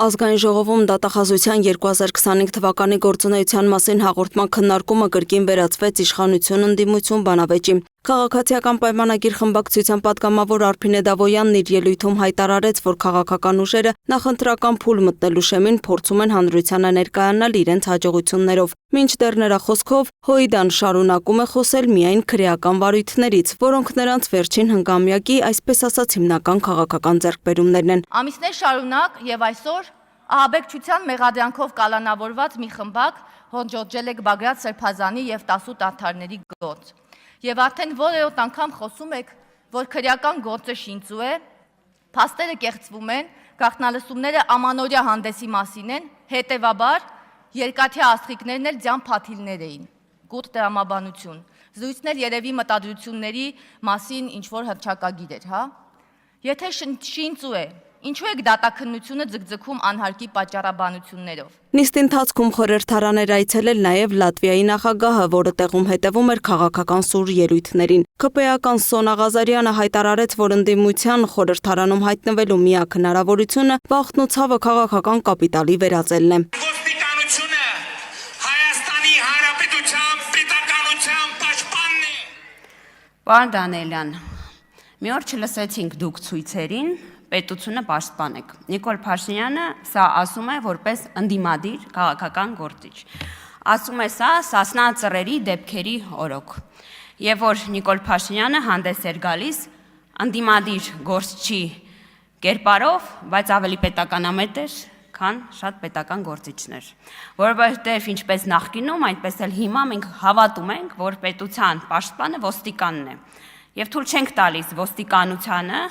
Ազգային ժողովում դատախազության 2025 թվականի գործունեության մասին հաղորդման քննարկումը կրկին վերածվեց իշխանություն ընդդիմություն բանավեճի։ Քաղաքացիական պայմանագիր խմբակցության պատգամավոր Արփինե Դավոյանն իր ելույթում հայտարարեց, որ քաղաքական ուժերը նախընտրական փուլ մտնելու շեմին փորձում են հանրությանը ներկայանալ իրենց հաջողություններով։ Մինչդեռ նրա խոսքով Հոիդան շարունակում է խոսել միայն քրեական վարույթներից, որոնք նրանց վերջին հնգամյակի, այսպես ասած, հիմնական քաղաքական ձեռքբերումներն են։ Ամիսներ շարունակ եւ այսօր ահաբեկչության մեղադրանքով կալանավորված մի խմբակ հոջոջել եք Բագրատ Սրբազանի եւ 18 անդամների գործ։ Եվ արդեն որերորդ անգամ խոսում եք, որ քրեական գործը շինծու է, փաստերը կեղծվում են, գաղտնալսումները ամանորյա հանդեսի մասին են, հետեւաբար երկաթյա աստղիկներն էլ ձյան փաթիլներ էին։ Գուտ դրամաբանություն։ Զրույցներ երևի մտադրությունների մասին ինչ որ հռչակագիր էր, հա։ Եթե շինծու է, ինչու եք դատաքննությունը ձգձգում անհարկի պատճառաբանություններով։ Նիստի ընթացքում խորհրդարան էր այցելել նաև Լատվիայի նախագահը, որը տեղում հետևում էր քաղաքական սուր ելույթներին։ ԿՊԵ-ական Սոնա Ղազարյանը հայտարարեց, որ ընդդիմության խորհրդարանում հայտնվելու միակ հնարավորությունը վախն ու ցավը քաղաքական կապիտալի վերածելն է։ Ոստիկանությունը Հայաստանի Հանրապետության պետականության պաշտպանն է։ Պարոն Դանիելյան, մի օր չլսեցինք դուք ցույցերին, պետությունը պաշտպանեք։ Նիկոլ Փաշինյանը սա ասում է որպես ընդդիմադիր քաղաքական գործիչ։ Ասում է սա Սասնա ծռերի դեպքերի օրոք։ Եվ որ Նիկոլ Փաշինյանը հանդես էր գալիս ընդդիմադիր գործչի կերպարով, բայց ավելի պետականամետ էր, քան շատ պետական գործիչներ։ Որովհետև ինչպես նախկինում, այնպես էլ հիմա մենք հավատում ենք, որ պետության պաշտպանը ոստիկանն է։ Եվ թույլ չենք տալիս ոստիկանությանը,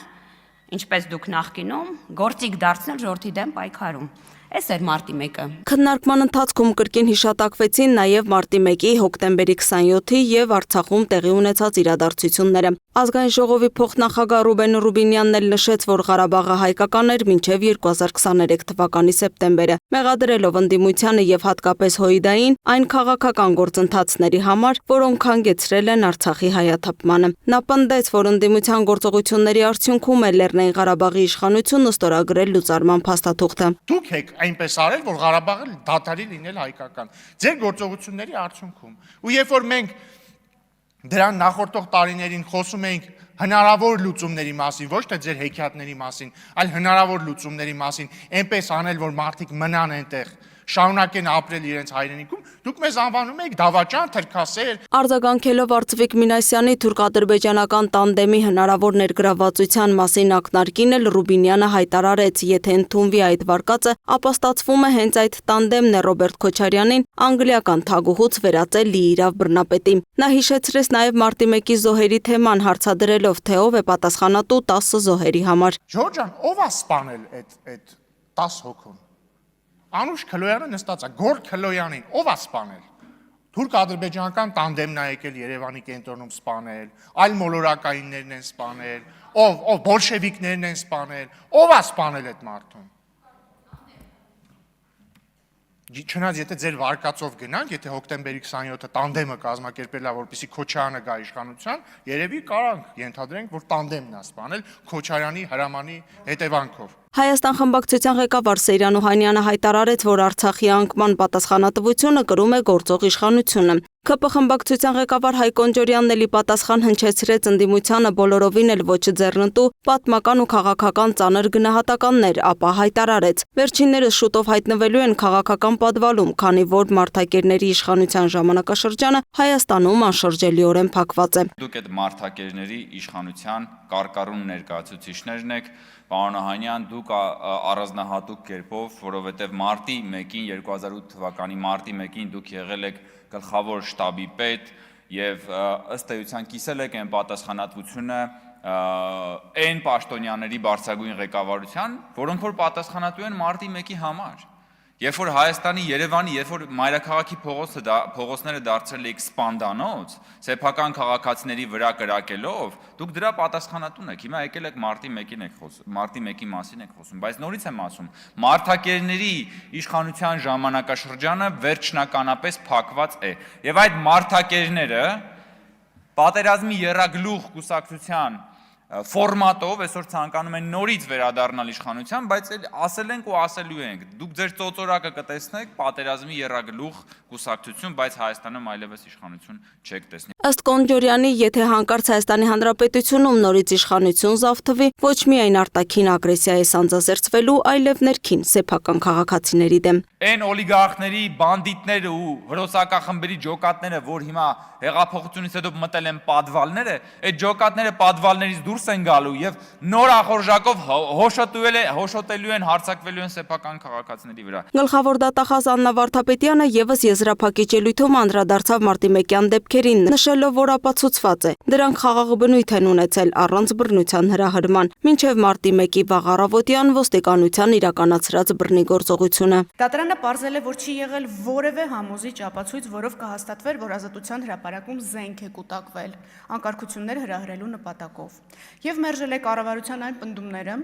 ինչպես դուք նախկինում, գործիք դարձնել ժողովրդի դեմ պայքարում։ Էս էր մարտի 1-ը։ Քննարկման ընթացքում կրկին հիշատակվեցին նաև մարտի 1-ի հոկտեմբերի 27-ի եւ Արցախում տեղի ունեցած իրադարձությունները։ Ազգային ժողովի փոխնախագահ Ռուբեն Ռուբինյանն էլ նշեց, որ Ղարաբաղը հայկական էր մինչև 2023 թվականի սեպտեմբերը, մեղադրելով ընդդիմությանը եւ հատկապես Հոիդային այն քաղաքական գործընթացների համար, որոնք հանգեցրել են Արցախի հայաթափմանը։ Նա պնդեց, որ ընդդիմության գործողությունների արդյունքում է Լեռնային Ղարաբաղի իշխանությունը ստորագրել լուծարման փաստաթուղթը։ Դուք եք այնպես արել, որ Ղարաբաղը դադարի լինել հայկական։ Ձեր գործողությունների արդյունքում։ Ու երբ որ մենք դրան նախորդող տարիներին խոսում էինք հնարավոր լուծումների մասին, ոչ թե ձեր հեքիաթների մասին, այլ հնարավոր լուծումների մասին, այնպես անել, որ մարդիկ մնան այնտեղ, շարունակեն ապրել իրենց հայրենիքում, դուք մեզ անվանում եք դավաճան, թրքասեր։ Արձագանքելով Արծվիկ Մինասյանի թուրք-ադրբեջանական տանդեմի հնարավոր ներգրավվածության մասին ակնարկին էլ Ռուբինյանը հայտարարեց, եթե ընդունվի այդ վարկածը, ապա ստացվում է հենց այդ տանդեմն է Ռոբերտ Քոչարյանին անգլիական թագուհուց վերածել լիիրավ բռնապետի։ Նա հիշեցրեց նաև մարտի 1-ի զոհերի թեման հարցադրելով, թե ով է պատասխանատու 10 զոհերի համար։ Ջորջ ջան, ով է սպանել այդ 10 հոգուն։ Անուշ Քլոյանը նստած է, Գոր Քլոյանին, ով է սպանել։ Թուրք-ադրբեջանական տանդեմն է եկել Երևանի կենտրոնում սպանել, այլ մոլորակայիններն են սպանել, ով բոլշևիկներն են սպանել, ով է սպանել այդ մարդուն։ Չնայած եթե ձեր վարկածով գնանք, եթե հոկտեմբերի 27-ը տանդեմը կազմակերպել է, որպեսզի Քոչարյանը գա իշխանության, երևի կարանք ենթադրենք, որ տանդեմն է սպանել Քոչարյանի հրամանի հետևանքով։ Հայաստան խմբակցության ղեկավար Սեյրան Օհանյանը հայտարարեց, որ Արցախի անկման պատասխանատվությունը կրում է գործող իշխանությունը։ ԿՊ խմբակցության ղեկավար Հայկ Օնջորյանն էլի պատասխան հնչեցրեց ընդդիմությանը բոլորովին էլ ոչ ձեռնտու պատմական ու քաղաքական ծանր գնահատականներ, ապա հայտարարեց. վերջիններս շուտով հայտնվելու են քաղաքական պատվալում, քանի որ մարդակերների իշխանության ժամանակաշրջանը Հայաստանում անշրջելիորեն փակված է։ Դուք այդ մարդակերների իշխանության կարկառուն ներկայացուցիչներն եք, պարոն Օհանյան, դուք առանձնահատուկ կերպով, որովհետև մարտի 1-ին 2008 թվականի մարտի 1-ին դուք եղել եք գլխավոր շտաբի պետ եւ ըստ էության կիսել եք այն պատասխանատվությունը այն պաշտոնյաների բարձրագույն ղեկավարության, որոնք որ պատասխանատու են մարտի 1-ի համար։ Երբ որ Հայաստանի Երևանի, երբ որ մայրաքաղաքի փողոցները դարձրել եք սպանդանոց, սեփական քաղաքացիների վրա կրակելով, դուք դրա պատասխանատուն եք։ Հիմա եկել եք մարտի 1-ին եք խոսում, մարտի 1-ի մասին եք խոսում, բայց նորից եմ ասում, մարդակերների իշխանության ժամանակաշրջանը վերջնականապես փակված է։ Եվ այդ մարդակերները պատերազմի եռագլուխ կուսակցության ֆորմատով այսօր ցանկանում են նորից վերադառնալ իշխանության, բայց ասել ենք ու ասելու ենք, դուք ձեր ծոծորակը կտեսնեք, պատերազմի եռագլուխ կուսակցություն, բայց Հայաստանում այլևս իշխանություն չեք տեսնի։ Ըստ Կոնջորյանի, եթե հանկարծ Հայաստանի Հանրապետությունում նորից իշխանություն զավթվի, ոչ միայն արտաքին ագրեսիայի սանձազերծվելու, այլև ներքին սեփական քաղաքացիների դեմ։ Այն օլիգարխների, բանդիտները ու հրոսակախմբերի ջոկատները, որ հիմա հեղափոխությունից հետո մտել են պատվալները, այդ ջոկատները պատվալներից դուրս են գալու եւ նոր ախորժակով հոշոտելու են, հարձակվելու են սեփական քաղաքացիների վրա։ Գլխավոր դատախազ Աննա Վարդապետյանը եւս եզրափակիչ ելույթում անդրադարձավ Մարտի 1-յան դեպքերին, նշելով, որ ապացուցված է, դրանք խաղաղ բնույթ են ունեցել առանց բռնության հրահրման, մինչև Մարտի 1-ի վաղ առավոտյան ոստիկանության իրականացրած բռնի գործողությունը։ Դատարանը պարզել է, որ չի եղել որևէ համոզիչ ապացույց, որով կհաստատվեր, որ Ազատության հրապարակում զենք է կուտակվել անկարգություններ հրահրելու նպատակով, եւ մերժել է կառավարության այն պնդումները,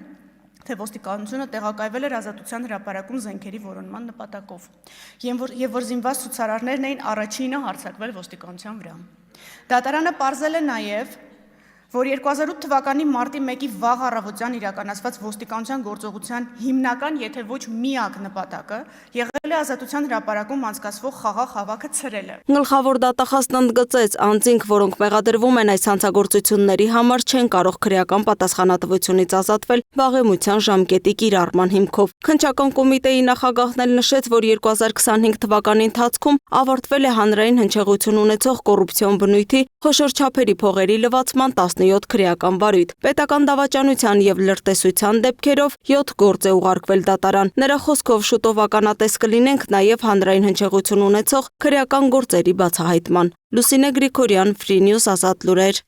թե ոստիկանությունը տեղակայվել էր Ազատության հրապարակում զենքերի որոնման նպատակով, եւ որ զինված ցուցարարներն էին առաջինը հարձակվել ոստիկանության վրա։ Դատարանը պարզել է նաեւ, որ 2008 թվականի մարտի 1-ի վաղ առավոտյան իրականացված ոստիկանության գործողության հիմնական, եթե ոչ միակ նպատակը եղել է Ազատության հրապարակում անցկացվող խաղաղ հավաքը ցրելը։ Գլխավոր դատախազն ընդգծեց, անձինք, որոնք մեղադրվում են այս հանցագործությունների համար, չեն կարող քրեական պատասխանատվությունից ազատվել վաղեմության ժամկետի կիրառման հիմքով։ Քննչական կոմիտեի նախագահն էլ նշեց, որ 2025 թվականի ընթացքում ավարտվել է հանրային հնչեղություն ունեցող կոռուպցիոն բնույթի խոշոր չափերի փողերի լվացման 17 քրեական վարույթ։ Պետական դավաճանության եւ լրտեսության դեպքերով 7 գործ է ուղարկվել դատարան։ Նրա խոսքով շուտով ականատես կլինենք նաեւ հանրային հնչեղություն ունեցող քրեական գործերի բացահայտման։ Լուսինե Գրիգորյան, Free News, Ազատ լուրեր։